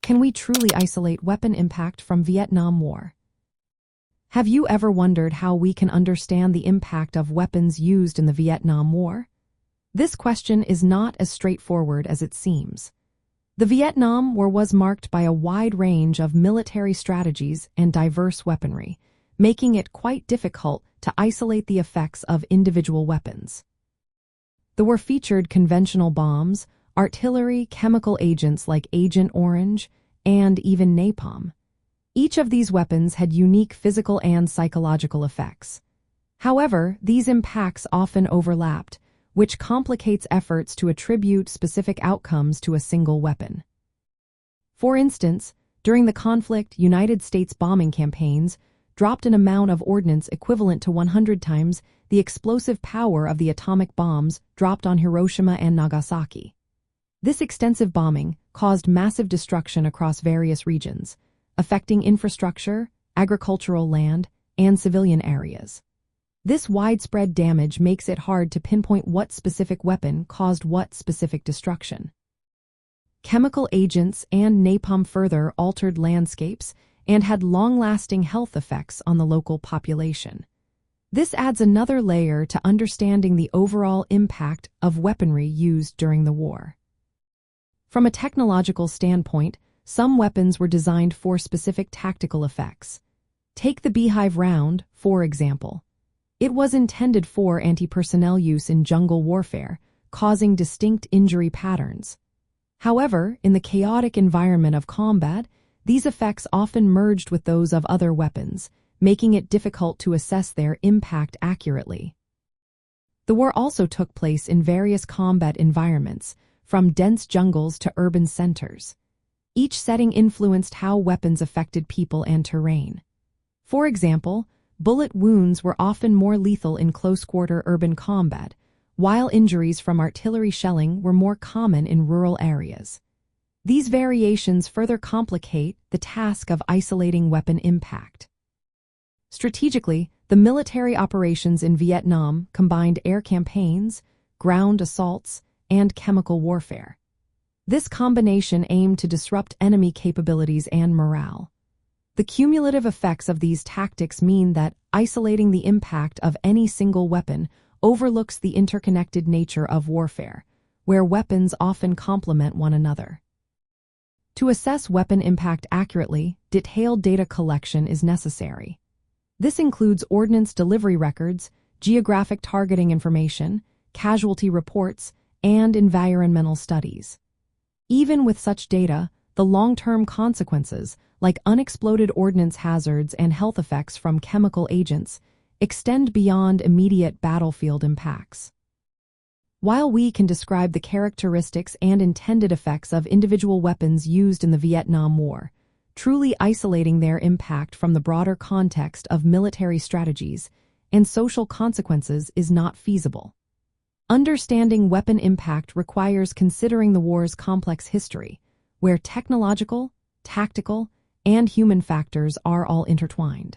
Can we truly isolate weapon impact from Vietnam War? Have you ever wondered how we can understand the impact of weapons used in the Vietnam War? This question is not as straightforward as it seems. The Vietnam War was marked by a wide range of military strategies and diverse weaponry, making it quite difficult to isolate the effects of individual weapons. The war featured conventional bombs, artillery, chemical agents like Agent Orange, and even napalm. Each of these weapons had unique physical and psychological effects. However, these impacts often overlapped, which complicates efforts to attribute specific outcomes to a single weapon. For instance, during the conflict, United States bombing campaigns dropped an amount of ordnance equivalent to 100 times the explosive power of the atomic bombs dropped on Hiroshima and Nagasaki. This extensive bombing caused massive destruction across various regions, affecting infrastructure, agricultural land, and civilian areas. This widespread damage makes it hard to pinpoint what specific weapon caused what specific destruction. Chemical agents and napalm further altered landscapes and had long-lasting health effects on the local population. This adds another layer to understanding the overall impact of weaponry used during the war. From a technological standpoint, some weapons were designed for specific tactical effects. Take the beehive round, for example. It was intended for anti-personnel use in jungle warfare, causing distinct injury patterns. However, in the chaotic environment of combat, these effects often merged with those of other weapons, making it difficult to assess their impact accurately. The war also took place in various combat environments, from dense jungles to urban centers. Each setting influenced how weapons affected people and terrain. For example, bullet wounds were often more lethal in close-quarter urban combat, while injuries from artillery shelling were more common in rural areas. These variations further complicate the task of isolating weapon impact. Strategically, the military operations in Vietnam combined air campaigns, ground assaults, and chemical warfare. This combination aimed to disrupt enemy capabilities and morale. The cumulative effects of these tactics mean that isolating the impact of any single weapon overlooks the interconnected nature of warfare, where weapons often complement one another. To assess weapon impact accurately, detailed data collection is necessary. This includes ordnance delivery records, geographic targeting information, casualty reports, and environmental studies. Even with such data, the long-term consequences, like unexploded ordnance hazards and health effects from chemical agents, extend beyond immediate battlefield impacts. While we can describe the characteristics and intended effects of individual weapons used in the Vietnam War, truly isolating their impact from the broader context of military strategies and social consequences is not feasible. Understanding weapon impact requires considering the war's complex history, where technological, tactical, and human factors are all intertwined.